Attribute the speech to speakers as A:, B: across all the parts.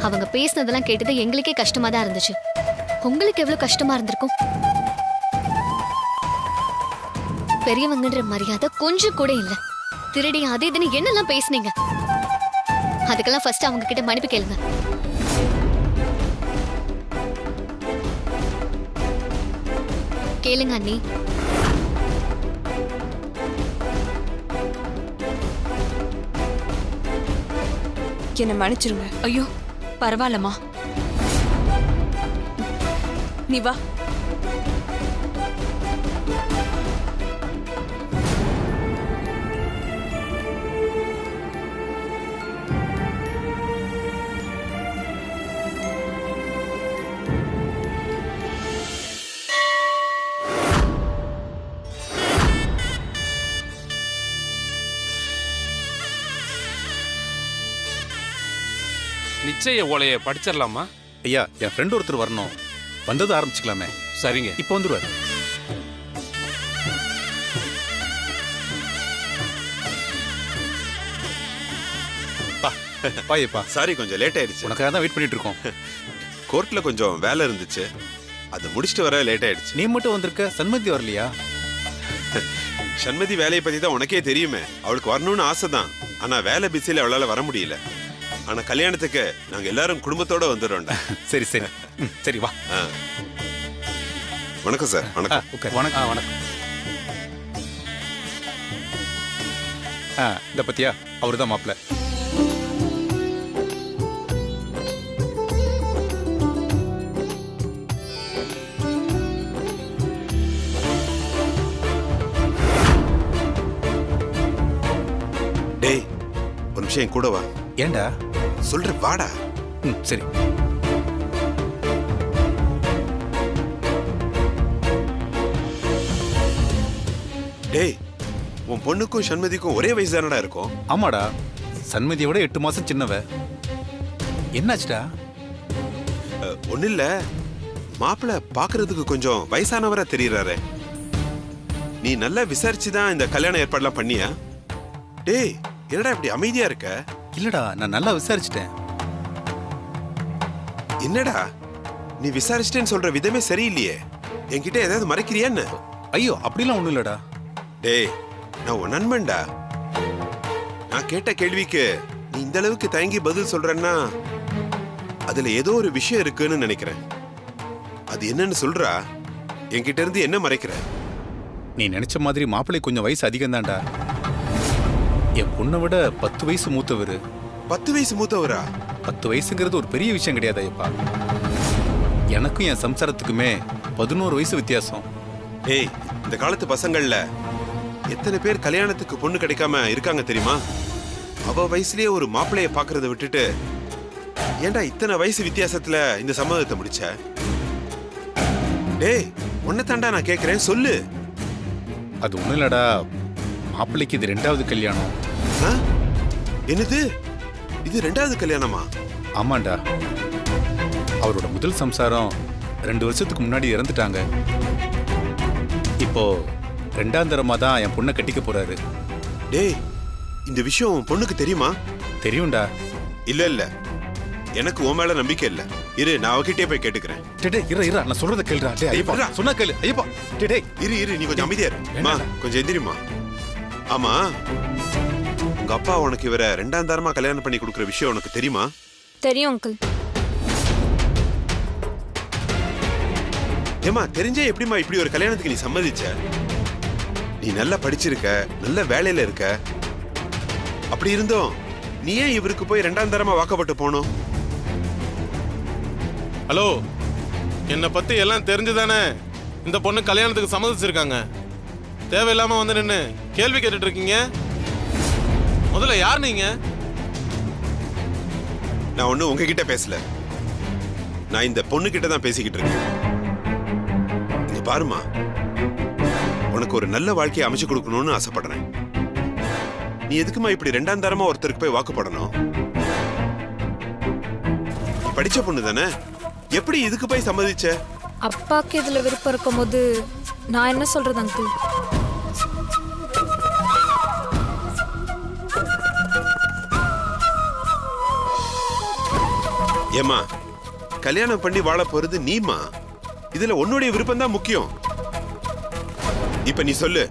A: அவங்க பேசினதெல்லாம் கேட்டது எங்களுக்கே கஷ்டமா தான் இருந்துச்சு. உங்களுக்கு எவ்வளவு கஷ்டமா இருந்திருக்கும்? பெரியவங்கன்ற மரியாதை கொஞ்சம் கூட இல்ல. திருடி அதே இதுன்னு என்னெல்லாம் பேசுனீங்க? அதுக்கெல்லாம் ஃபர்ஸ்ட் அவங்க கிட்ட மன்னிப்பு கேளுங்க. கேளுங்க அண்ணி.
B: என்ன மன்னிச்சிருங்க.
C: ஐயோ பரவாயில்லம்மா,
B: நீ வா.
D: நிச்சய ஓலையை படிச்சிடலாமா?
E: ஐயா, என் ஃப்ரெண்ட் ஒருத்தர் வரணும். வந்தது ஆரம்பிச்சுக்கலாமே.
D: சரிங்க,
E: இப்போ வந்துருவாரு. பாயப்பா,
F: சாரி கொஞ்சம் லேட் ஆயிடுச்சு.
E: உனக்காக தான் வெயிட் பண்ணிட்டு இருக்கோம்.
F: கோர்ட்ல கொஞ்சம் வேலை இருந்துச்சு, அதை முடிச்சுட்டு வர லேட் ஆயிடுச்சு.
E: நீ மட்டும் வந்திருக்க, சண்மதி வரலையா?
F: சண்மதி வேலையை பத்தி தான் உனக்கே தெரியுமே. அவளுக்கு வரணும்னு ஆசை தான், ஆனா வேலை பிஸியில அவளால வர முடியல. ஆனா கல்யாணத்துக்கு நாங்க எல்லாரும் குடும்பத்தோட வந்துடுறோம்டா.
E: சரி சரி சரி வா.
F: வணக்கம் சார். வணக்கம்.
E: வணக்கம். வணக்கம். இந்த பத்தியா, அவரு தான் மாப்பிள்ள.
F: டேய், ஒரு நிமிஷம் கூட வா.
E: ஏண்டா?
F: சொல்ற வாடா.
E: சரி.
F: டேய், உன் பொண்ணுக்கும் சண்மதிக்கும் ஒரே வயசு தானடா இருக்கும்?
E: ஆமாடா, சண்மதியை விட 8 மாசம் சின்னவ. என்னாச்சுடா?
F: ஒண்ணு இல்ல, மாப்பிள்ள பாக்குறதுக்கு கொஞ்சம் வயசானவரா தெரியறாரு. நீ நல்லா விசாரிச்சுதான் இந்த கல்யாண ஏற்பாடுலாம் பண்ணியா? டேய், என்னடா இப்படி அமைதியா இருக்க?
E: இல்லடா, நான் நல்லா விசாரிச்சுட்டேன்.
F: என்னடா நீ விசாரிச்சிட்டேன்னு சொல்ற விதமே சரியில்லையே. என்கிட்ட ஏதாவது மறைக்கிறியான்னு?
E: ஐயோ, அப்படிலாம் ஒண்ணும் இல்லடா.
F: டேய், நான் உன் நண்பன்டா. நான் கேட்ட கேள்விக்கு நீ இந்த அளவுக்கு தயங்கி பதில் சொல்றன்னா அதுல ஏதோ ஒரு விஷயம் இருக்குன்னு நினைக்கிறேன். அது என்னன்னு சொல்றா. என்கிட்ட இருந்து என்ன மறைக்கிற?
E: நீ நினைச்ச மாதிரி மாப்பிள்ளை கொஞ்சம் வயசு அதிகம் தான்டா. என் பொண்ணை விட 10 வயசு மூத்தவரு.
F: 10 வயசு மூத்தவரா?
E: 10 வயசுங்கிறது ஒரு பெரிய விஷயம் கிடையாது ஐயப்பா. எனக்கும் என் சம்சாரத்துக்குமே 11 வயசு வித்தியாசம்.
F: டேய், இந்த காலத்து பசங்கள்ல எத்தனை பேர் கல்யாணத்துக்கு பொண்ணு கிடைக்காம இருக்காங்க தெரியுமா? அவ வயசுலயே ஒரு மாப்பிள்ளைய பாக்குறத விட்டுட்டு ஏன்டா இத்தனை வயசு வித்தியாசத்துல இந்த சம்மதத்தை முடிச்ச? டேய், உன்னை தாண்டா நான் கேக்குறேன், சொல்லு.
E: அது ஒண்ணும் இல்லடா, மாப்பிள்ளைக்கு இது 2வது கல்யாணம்.
F: என்னது, இது 2வது கல்யாணமா?
E: ஆமாண்டா, அவரோட முதல் சம்சாரம் 2 வருஷத்துக்கு முன்னாடி இறந்துட்டாங்க. இப்போ 2ஆம் தரமா தான் என் பொண்ணை கட்டிக்க போறாரு.
F: டேய், இந்த விஷயம் உன் பொண்ணுக்கு தெரியுமா?
E: தெரியும்டா.
F: இல்ல இல்ல, எனக்கு உன் மேல நம்பிக்கை இல்ல. இரு, நான் அவகிட்டே போய் கேட்டுக்கிறேன்.
E: இரு, நான் சொல்றத கேளுடா. டேய் ஐயப்பா, சொன்னா கேளு ஐயப்பா. டேய்
F: இரு, நீ கொஞ்சம் அமைதியா இரு. அம்மா, கொஞ்சம் எந்திரிமா. ஆமா, உங்க அப்பா உனக்கு இவர 2ஆம் தரமா கல்யாணம் பண்ணி கொடுக்குற விஷயம் உனக்கு தெரியுமா?
B: தெரியும் அங்கிள்.
F: ஏமா, தெரிஞ்சே எப்படிமா இப்படி ஒரு கல்யாணத்துக்கு நீ சம்மதிச்ச? நீ நல்லா படிச்சிருக்க, நல்ல வேலையில இருக்க. அப்படி இருந்தோம் நீ ஏன் இவருக்கு போய் 2ஆம் தரமா வாக்கப்பட்டு போனோம்?
G: ஹலோ, என்னை பத்தி எல்லாம் தெரிஞ்சுதானே இந்த பொண்ணு கல்யாணத்துக்கு சம்மதிச்சிருக்காங்க. தேவையில்லாம வந்து நின்று கேள்வி கேட்டுட்டு இருக்கீங்க. முதல்ல யார் நீங்க?
F: நான் ஒண்ணு உங்ககிட்ட பேசல, நான் இந்த பொண்ணு கிட்ட தான் பேசிக்கிட்டு இருக்கேன். இங்க பாருமா, உனக்கு ஒரு நல்ல வாழ்க்கையை அமைச்சு கொடுக்கணும்னு ஆசைப்படுறேன். நீ எதுக்குமா இப்படி 2ஆம் தரமா ஒருத்தருக்கு போய் வாக்குப்படணும்? நீ படிச்ச பொண்ணு தானே, எப்படி இதுக்கு போய் சம்மதிச்ச?
B: அப்பாக்கு இதுல விருப்பம் இருக்கும் போது நான் என்ன சொல்றது அங்கிள்?
F: ஏமா கல்யாணம் பண்ணி வாழ போறது நீமா, இதுல உன்னுடைய விருப்பம் தான் முக்கியம். இப்ப நீ சொல்லு,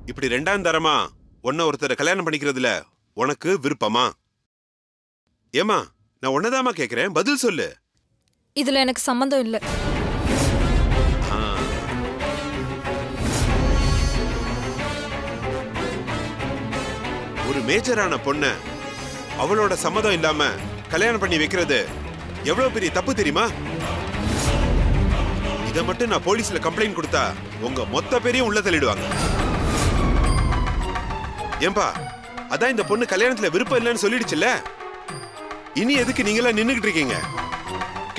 F: இப்படி ரெண்டாம் தரமா உன்ன ஒருத்தரை கல்யாணம் பண்ணிக்கிறதுல உனக்கு விருப்பமா? ஏமா நான் உன்னதாமா கேக்குறேன், பதில் சொல்லு.
B: இதுல எனக்கு சம்மந்தம் இல்லை.
F: ஆ. ஒரு மேஜரான பொண்ண அவளோட சம்மதம் இல்லாம கல்யாணம் பண்ணி வைக்கிறது எவ்வளவு பெரிய தப்பு தெரியுமா? இத மட்டும் நான் போலீஸ்ல கம்ப்ளைண்ட் கொடுத்தா உங்க மொத்த பேரையும் உள்ள தள்ளிடுவாங்க. ஏன்பா, அதான் இந்த பொண்ணு கல்யாணத்துல விருப்பம் இல்லைன்னு சொல்லிடுச்சுல்ல, இனி எதுக்கு நீங்களா நின்னுகிட்டு இருக்கீங்க?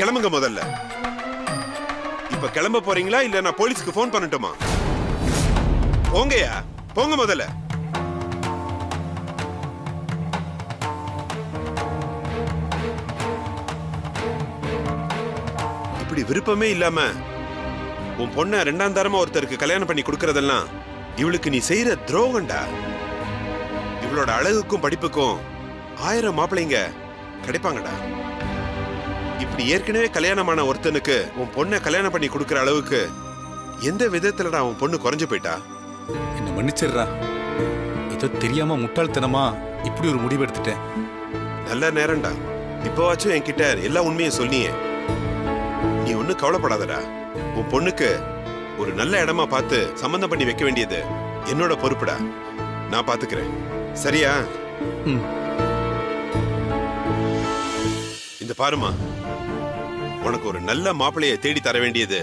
F: கிளம்புங்க முதல்ல. இப்ப கிளம்ப போறீங்களா இல்ல நான் போலீஸ்க்கு போன் பண்ணட்டுமா? போங்கயா, போங்க முதல்ல. இப்படி விருப்பமே இல்லாம உன் பொண்ண ரெண்டாம் தரமா ஒருத்தருக்கு கல்யாணம் பண்ணி கொடுக்கறதெல்லாம் இவளுக்கு நீ செய்யற துரோகம்டா. இவளோட அழகுக்கும் படிப்புக்கும் 1000 மாப்பிள்ளைங்க கிடைப்பாங்கடா. இப்படி ஏற்கனவே கல்யாணமான ஒருத்தனுக்கு உன் பொண்ணை கல்யாணம் பண்ணி கொடுக்கற அளவுக்கு எந்த விதத்துலடா உன் பொண்ணு குறைஞ்சு போயிட்டா?
E: என்ன மன்னிச்சிடுறா, ஏதோ தெரியாம முட்டாள்தனமா இப்படி ஒரு முடிவு எடுத்துட்டேன்.
F: நல்ல நேரம்டா, இப்பவாச்சும் என்கிட்ட எல்லா உண்மையும் சொன்னியே. நீ ஒன்னும் கவலைப்படாதடா. உன் பொண்ணுக்கு ஒரு நல்ல இடமா பார்த்து சம்பந்தம் பண்ணி வைக்க வேண்டியது என்னோட பொறுப்புடா. நான் பாத்துக்கிறேன், சரியா? இந்த பாருமா, உனக்கு ஒரு நல்ல மாப்பிளைய தேடி தர வேண்டியது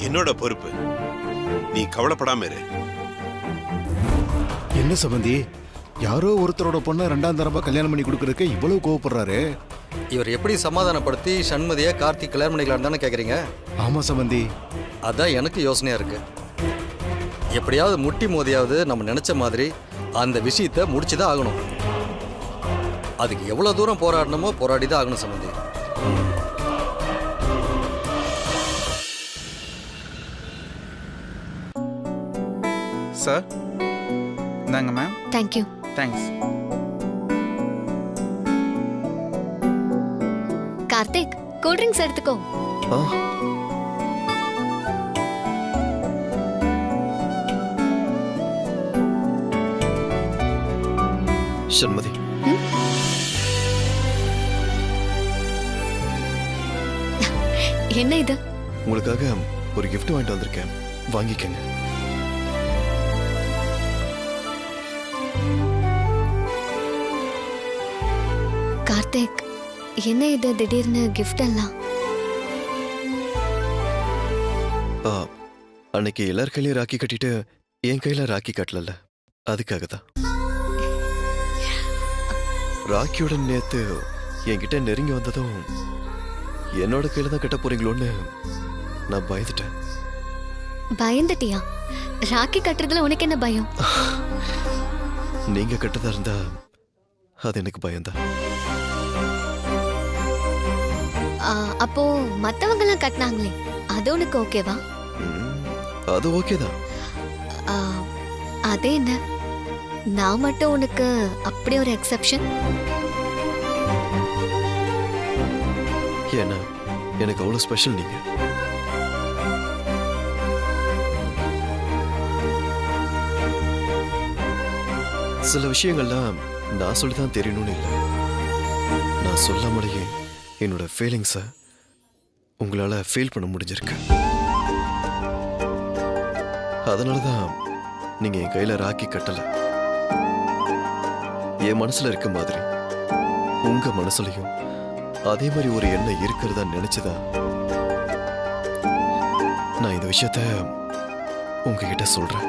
F: என்னோட பொறுப்பு. நீ கவலைப்படாம இரு.
H: என்ன சம்பந்தி, யாரோ ஒருத்தரோட பொண்ணை ரெண்டாம் தரமா கல்யாணம் பண்ணி கொடுக்கறதுக்கு இவ்வளவு கோவப்படுறாரு?
I: இவர் எப்படி சமாதானப்படுத்தி சண்மதியை கார்த்திக் கல்யாணம் பண்ணிக்கலான்னு தானே கேட்குறீங்க?
H: ஆமா சம்பந்தி,
I: அதான் எனக்கு யோசனையா இருக்கு. எப்படியாவது முட்டி மோதியாவது நம்ம நினைச்ச மாதிரி அந்த விஷயத்தை முடிச்சுதான் ஆகணும். அதுக்கு எவ்வளவு தூரம் போராடணுமோ போராடி தான் ஆகணும் சம்பந்தி.
J: சார் இந்தாங்க ma'am.
A: Thank you.
J: Thanks.
A: Karthik, cool drinks எடுத்துக்கோ.
H: சண்மதி,
A: என்ன இது?
H: உங்களுக்காக ஒரு கிஃப்ட் வாங்கிட்டு வந்திருக்கேன், வாங்கிக்கங்க.
A: கார்த்திக், என்ன இது திடீர்னு கிஃப்ட் எல்லாம்?
H: அன்னைக்கு எல்லார் கையிலையும் ராக்கி கட்டிட்டு என் கையில ராக்கி கட்டல, அதுக்காக தான். ராக்கியோட நேத்து என்கிட்ட நெருங்கி வந்ததும் என்னோட கையில தான் கட்ட போறீங்களோன்னு நான் பயந்துட்டேன்.
A: பயந்துட்டியா? ராக்கி கட்டுறதுல உனக்கு என்ன பயம்?
H: நீங்க கட்டதா இருந்தா அது எனக்கு பயம்தான்.
A: அப்போ மத்தவங்க எல்லாம் கட்டினாங்களே, அது உனக்கு ஓகேவா?
H: அது ஓகேதான்.
A: அதே என்ன, நான் மட்டும் உனக்கு அப்படி ஒரு எக்ஸெப்ஷன்?
H: ஏன்னா எனக்கு அவ்வளவு ஸ்பெஷல் நீங்க. சில விஷயங்கள்லாம் நான் சொல்லிதான் தெரியணும்னு இல்லை, நான் சொல்லாமலேயே என்னோட ஃபீலிங்ஸை உங்களால ஃபீல் பண்ண முடிஞ்சிருக்கு. அதனாலதான் நீங்க என் கையில ராக்கி கட்டல. என் மனசுல இருக்க மாதிரி உங்க மனசுலயும் அதே மாதிரி ஒரு எண்ணம் இருக்கிறதா நினைச்சுதான் நான் இந்த விஷயத்த உங்ககிட்ட சொல்றேன்.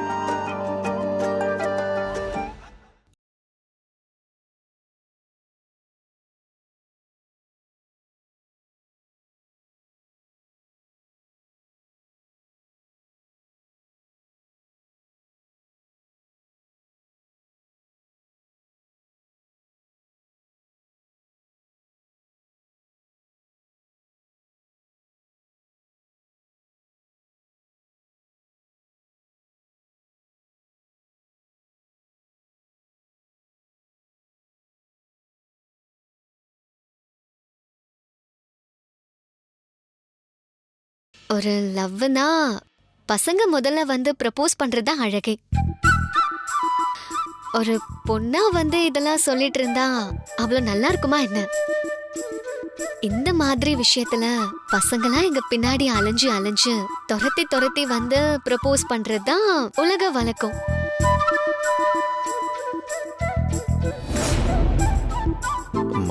A: ஒரு லவ்னா பசங்க முதல்ல வந்து ப்ரப்போஸ் பண்றது தான் அழகே. ஒரு பொண்ணா வந்து இதெல்லாம் சொல்லிட்டு இருந்தா அவ்வளவு நல்லா இருக்குமா என்ன? இந்த மாதிரி விஷயத்துல பசங்களாம் எங்க பின்னாடி அலைஞ்சு அலைஞ்சு துரத்தி துரத்தி வந்து ப்ரப்போஸ் பண்றது தான் உலக வழக்கம்.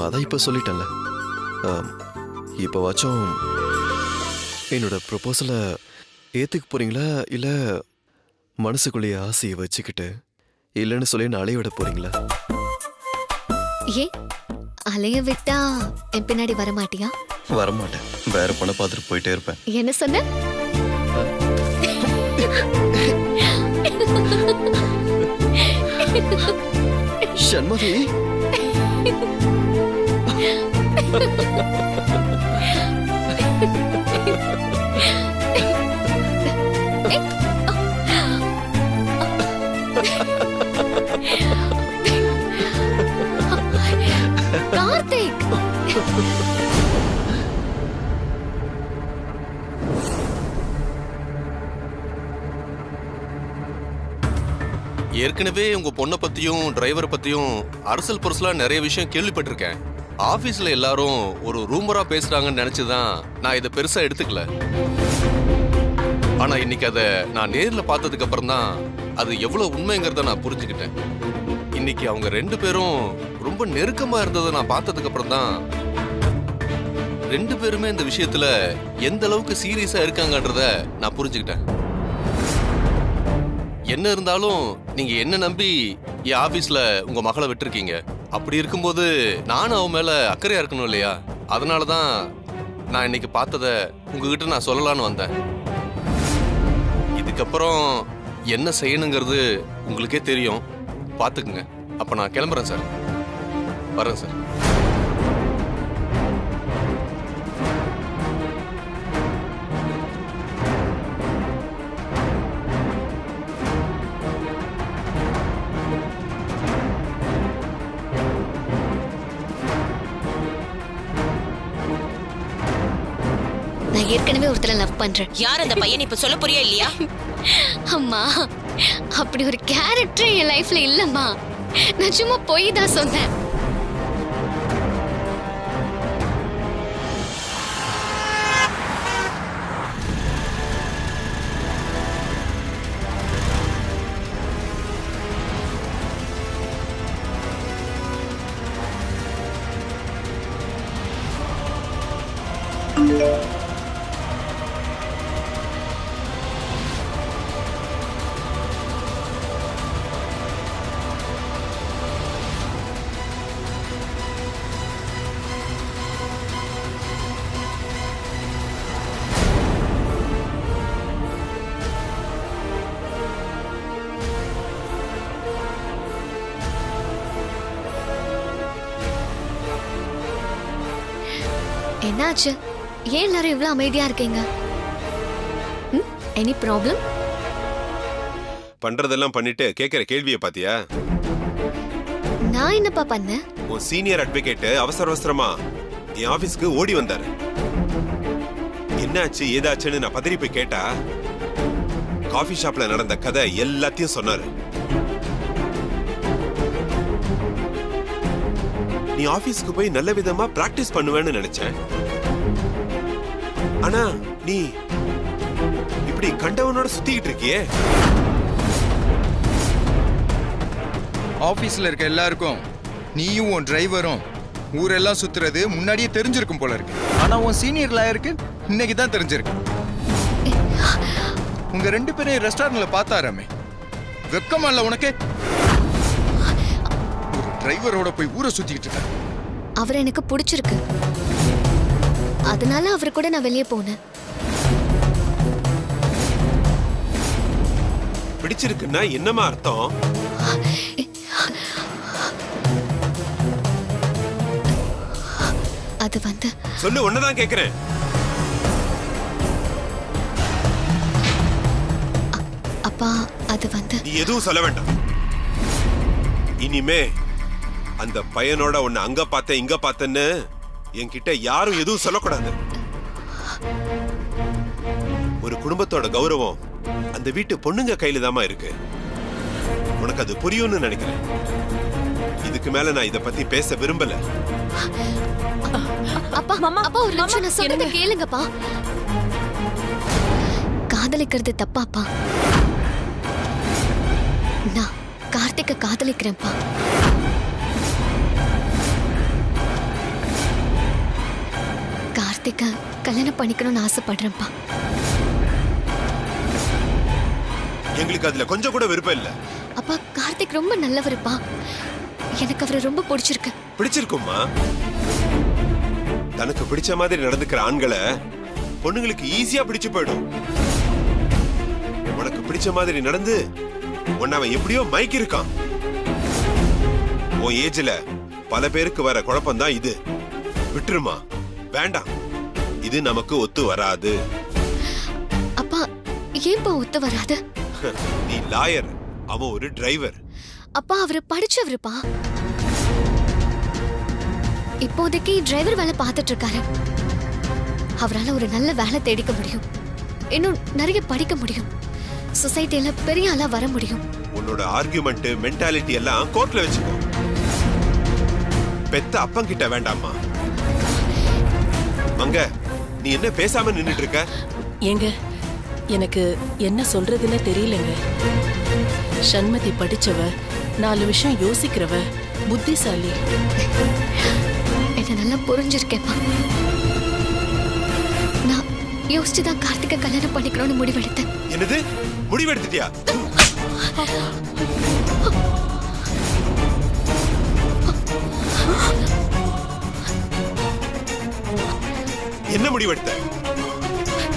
H: அதான் இப்ப சொல்லிட்டேன்ல. இப்ப வாச்சும் என்னோட ப்ரொபோசலை ஏத்துக்க போறீங்களா இல்ல மனசுக்குள்ளேயே ஆசையை வச்சுக்கிட்டு இல்லைன்னு சொல்லி அலைய விட போறீங்களா?
A: ஏ அலைய விட்டா என் பின்னாடி வர மாட்டியா?
H: வரமாட்டேன், வேற பொண்ணை பார்த்துட்டு போயிட்டே இருப்பேன்.
A: என்ன சொன்ன?
H: சண்மதி
A: கார்த்திக்,
K: ஏற்கனவே உங்க பொண்ணை பத்தியும் டிரைவரை பத்தியும் அரசல் புரசலா நிறைய விஷயம் கேள்விப்பட்டிருக்கேன். ஆபீஸ்ல எல்லாரும் ஒரு ரூமரா பேசுறாங்கன்னு நினைச்சுதான் நான் இதை பெருசா எடுத்துக்கல. ஆனா இன்னைக்கு அதை நான் நேர்ல பார்த்ததுக்கு அப்புறம் தான் அது எவ்வளவு உண்மைங்கிறத நான் புரிஞ்சுக்கிட்டேன். இன்னைக்கு அவங்க 2 பேரும் ரொம்ப நெருக்கமா இருந்ததை நான் பார்த்ததுக்கு அப்புறம் தான் 2 பேருமே இந்த விஷயத்துல எந்த அளவுக்கு சீரியஸா இருக்காங்கன்றத நான் புரிஞ்சுக்கிட்டேன். என்ன இருந்தாலும் நீங்க என்ன நம்பி என் ஆபீஸ்ல உங்க மகளை விட்டுருக்கீங்க. அப்படி இருக்கும்போது நானும் அவன் மேல அக்கறையா இருக்கணும் இல்லையா? அதனாலதான் நான் இன்னைக்கு பார்த்ததை உங்ககிட்ட நான் சொல்லலான்னு வந்தேன். இதுக்கப்புறம் என்ன செய்யணுங்கிறது உங்களுக்கே தெரியும், பார்த்துக்குங்க. அப்ப நான் கிளம்புறேன் சார். வரேன் சார்.
A: நான் ஏற்கனவே ஒருத்தரை லவ் பண்றேன்.
C: யார் அந்த பையன் இப்ப சொல்ல போறியா இல்லையா?
A: அம்மா, அப்படி ஒரு கேரக்டர் என் லைஃப்ல இல்லம்மா. நான் சும்மா போய் தான் சொன்னேன். என்னாச்சு? ஏன் எல்லாரும் இவ்வளவு அமைதியா இருக்கீங்க? Any problem?
F: பண்றதெல்லாம் பண்ணிட்டு கேக்குற கேள்வியை பாத்தியா?
A: நான் என்னப்பா பண்ணேன்?
F: உன் சீனியர் அட்வொகேட் அவசர அவசரமா என் ஆபீஸ்க்கு ஓடி வந்தாரு. என்னாச்சு ஏதாச்சுன்னு நான் பதறி போய் கேட்டா காஃபி ஷாப்ல நடந்த கதை எல்லாத்தையும் சொன்னாரு. நீ ஆபீஸ்க்கு போய் நல்ல விதமா பிராக்டிஸ் பண்ணுவேன்னு நினைச்சேன். ஆனா நீ இப்படி கண்டவனோட சுத்திக்கிட்டு இருக்கியே.
J: ஆபீஸ்ல இருக்க எல்லாருக்கும் நீயும் உன் டிரைவரும் ஊரெல்லாம் சுத்துறது முன்னாடியே தெரிஞ்சிருக்கும் போல இருக்கு. ஆனா உன் சீனியர் லாயருக்கு இன்னைக்கு தான் தெரிஞ்சிருக்கு. உங்க 2 பேரையும் ரெஸ்டாரண்ட்ல பார்த்தாராமே, வெக்கமா இல்ல உனக்கு? ஒரு டிரைவரோட போய் ஊரை சுத்திக்கிட்டு இருக்க.
A: அவர் எனக்கு பிடிச்சிருக்கு, அதனால அவர் கூட நான் வெளியே போனேன்.
F: பிடிச்சிருக்குன்னா என்னமா அர்த்தம்?
A: அது வந்து
F: சொல்லு, ஒன்னதான் கேக்குறேன்.
A: அப்பா, அது வந்து
F: நீ எதுவும் சொல்ல வேண்டாம். இனிமே அந்த பையனோட உன்னை அங்க பார்த்தேன் இங்க பார்த்தேன்னு என்கிட்ட யாரும் எதுவும் சொல்லக்கூடாது. குடும்பத்தோட கௌரவம் அந்த வீட்டு பொண்ணுங்க கையில தாமா இருக்கு. உனக்கு அது புரியும்னு நினைக்கிறேன். இதுக்கு மேல நான் இத பத்தி பேச விரும்பல.
A: அப்பா அப்பா ஒரு நிமிஷம் நான் சொல்றத கேளுங்கப்பா. காதலிக்கிறது தப்பாப்பா. நான் கார்த்திக்க காதலிக்கிறேன்ப்பா. கார்த்திக்க கல்யாணம் பண்ணிக்கணும்னு ஆசைப்படுறேன்ப்பா.
F: எங்களுக்கு அதுல கொஞ்சம் கூட விருப்பம் இல்ல.
A: அப்பா கார்த்திக் ரொம்ப நல்லவருப்பா. எனக்கு அவரை ரொம்ப பிடிச்சிருக்கு.
F: பிடிச்சிருக்குமா? தனக்கு பிடிச்ச மாதிரி நடந்துக்கிற ஆண்களை பொண்ணுங்களுக்கு ஈஸியா பிடிச்சு போயிடும். உனக்கு பிடிச்ச மாதிரி நடந்து உன்னை அவன் எப்படியோ மயக்கி இருக்கான். உன் ஏஜ்ல பல பேருக்கு வர குழப்பம்தான் இது. விட்டுருமா, வேண்டாம். இது நமக்கு ஒத்து வராது.
A: அப்பா ஏன்பா ஒத்து வராது?
F: நீ லாயர், அவன் ஒரு டிரைவர்.
A: அப்பா அவரு படிச்சவருப்பா. இப்போதைக்கு டிரைவர் வேலை பார்த்துட்டு இருக்காரு. அவரால் ஒரு நல்ல வேலை தேடிக்க முடியும். இன்னும் நிறைய படிக்க முடியும். சொசைட்டில பெரிய ஆளா வர முடியும்.
F: உன்னோட ஆர்குமெண்ட் மென்டாலிட்டி எல்லாம் கோர்ட்ல வச்சுக்கோ. பெத்த அப்பங்கிட்ட வேண்டாமா? மங்க, நீ என்ன பேசாம நின்னுட்டு இருக்க?
L: ஏங்க, எனக்கு என்ன சொல்றதுன்னு தெரியலங்க. சண்மதி படிச்சவ, 4 விஷயம் யோசிக்கிறவ, புத்திசாலி.
A: என்ன நல்லா புரிஞ்சிருக்கேப்பா. நான் யோசிச்சுதான் கார்த்திகை கல்யாணம் பண்ணிக்கணும்னு முடிவெடுத்தேன்.
F: என்னது முடிவெடுத்துட்டியா? என்ன முடிவெடுத்த?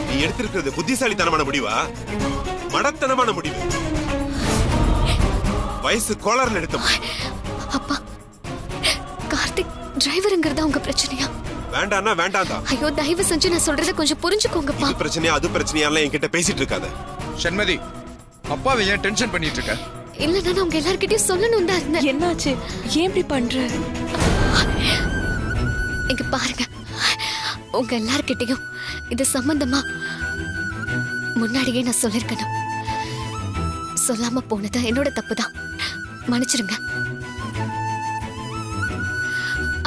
F: நீ எடுத்திருக்கிறது புத்திசாலித்தனமான முடிவா, மடத்தனமான முடிவு? வயசு கோளாறுல எடுத்த?
A: அப்பா, கார்த்திக் டிரைவருங்கிறதா உங்க பிரச்சனையா?
F: வேண்டாம்னா வேண்டாம்.
A: ஐயோ தயவு செஞ்சு நான் சொல்றத கொஞ்சம் புரிஞ்சுக்கோங்கப்பா.
F: இது பிரச்சனையா அது பிரச்சனையா என்கிட்ட பேசிட்டு இருக்காத.
J: சண்மதி, அப்பாவை ஏன் டென்ஷன் பண்ணிட்டு இருக்க?
A: இல்ல நான் உங்க எல்லார்கிட்டயும் சொல்லணும் தான் இருந்தேன்.
B: என்னாச்சு? ஏன் இப்படி பண்ற?
A: இங்க பாருங்க, உங்க எல்லார்கிட்டயும் இது சம்பந்தமா முன்னாடியே நான் சொல்லிருக்கணும். சொல்லாம போனது என்னோட தப்புதான், மன்னிச்சிருங்க.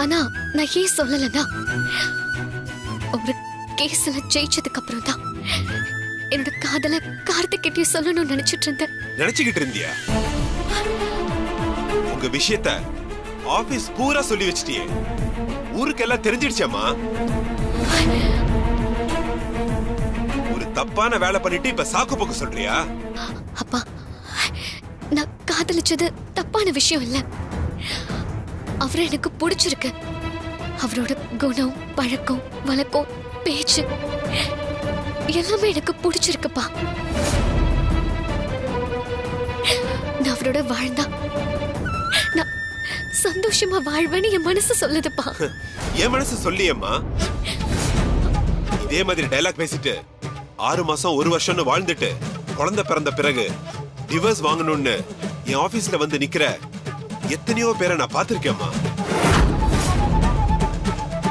A: ஆனா நான் ஏன் சொல்லலன்னா, ஒரு கேஸ்ல ஜெயிச்சதுக்கு அப்புறம் தான் என்னோட காதல கார்த்திகிட்டயும் சொல்லணும்னு நினைச்சிட்டு இருந்தேன்.
F: நினைச்சுக்கிட்டு இருந்தியா? உங்க விஷயத்த ஆபீஸ் பூரா சொல்லி வச்சிட்டியே, ஊருக்கெல்லாம் தெரிஞ்சிடுச்சேம்மா. ஒரு தப்பான வேலை பண்ணிட்டு இப்ப சாக்கு போக்கு சொல்றியா?
A: அப்பா, நான் காதலிச்சது தப்பான விஷயம் இல்ல. அவரை எனக்கு பிடிச்சிருக்கு. அவரோட குணம், பழக்கம், வழக்கம், பேச்சு எல்லாமே எனக்கு பிடிச்சிருக்குப்பா. நான் அவரோட வாழ்ந்தா நான் சந்தோஷமா வாழ்வேன்னு என் மனசு சொல்லுதுப்பா.
F: என் மனசு சொல்லியம்மா. இதே மாதிரி டயலாக் பேசிட்டு 6 மாசம் 1 வருஷம்னு வாழ்ந்துட்டு குழந்தை பிறந்த பிறகு டிவோர்ஸ் வாங்கணும்னு என் ஆபீஸ்ல வந்து நிக்கிற எத்தனையோ பேரை நான் பார்த்திருக்கேம்மா.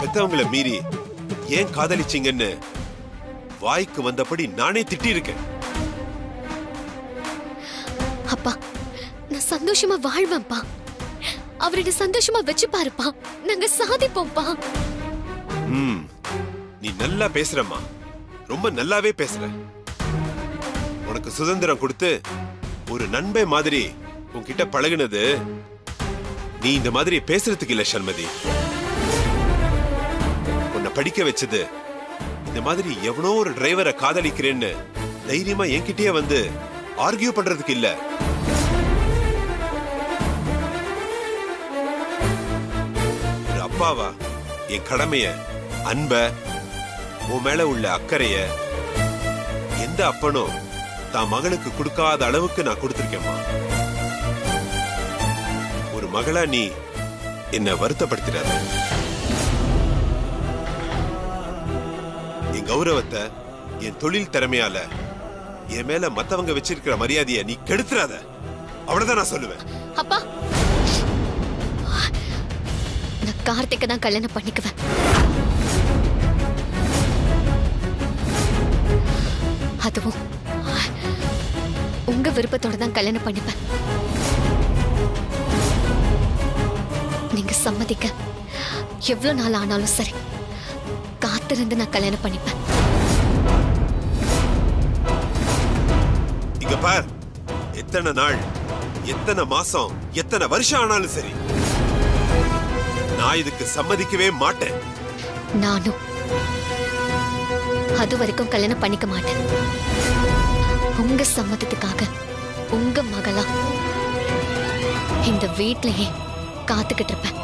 F: பெத்தவங்களை மீறி ஏன் காதலிச்சிங்கன்னு வாய்க்கு வந்தபடி நானே திட்டி இருக்கேன்.
A: அப்பா, நான் சந்தோஷமா வாழ்வேன்ப்பா. அவர் என்ன சந்தோஷமா வச்சு பாருப்பா. நாங்க சாதிப்போம்ப்பா.
F: நீ நல்லா பேசுறம்மா, ரொம்ப நல்லாவே பேசுற. உனக்கு சுதந்திரம் கொடுத்து ஒரு நண்பன் மாதிரி உன்கிட்ட பழகுனது நீ இந்த மாதிரி பேசுறதுக்கு இல்ல சண்மதி. உன்னை படிக்க வச்சது இந்த மாதிரி எவனோ ஒரு டிரைவரை காதலிக்கிறேன்னு தைரியமா என்கிட்டயே வந்து ஆர்கியூ பண்றதுக்கு இல்ல. ஒரு அப்பாவா என் கடமைய, அன்ப, உன் மேல உள்ள அக்கறைய எந்த அப்பனும் தான் மகனுக்கு கொடுக்காத அளவுக்கு நான் கொடுத்திருக்கேம்மா. ஒரு மகளா நீ என்ன வருத்தப்படுத்திடாத. என் கௌரவத்தை, என் தொழில் திறமையால என் மேல மத்தவங்க வச்சிருக்கிற மரியாதையை நீ கெடுத்துறாத. அவ்வளவுதான் நான் சொல்லுவேன்.
A: அப்பா, நான் கார்த்திகை தான் கல்யாணம் பண்ணிக்குவேன். அதுவும் உங்க விருப்பத்தோட தான் கல்யாணம் பண்ணிப்பேன். நீங்க சம்மதிக்க எவ்வளவு நாள் ஆனாலும் சரி காத்திருந்து நான் கல்யாணம் பண்ணிப்பேன்.
F: இங்க பார், எத்தனை நாள், எத்தனை மாசம், எத்தனை வருஷம் ஆனாலும் சரி நான் இதுக்கு சம்மதிக்கவே மாட்டேன்.
A: நானும் அது வரைக்கும் கல்யாணம் பண்ணிக்க மாட்டேன். உங்க சம்மதத்துக்காக உங்க மகளா இந்த வீட்லயே காத்துக்கிட்டு இருப்பேன்.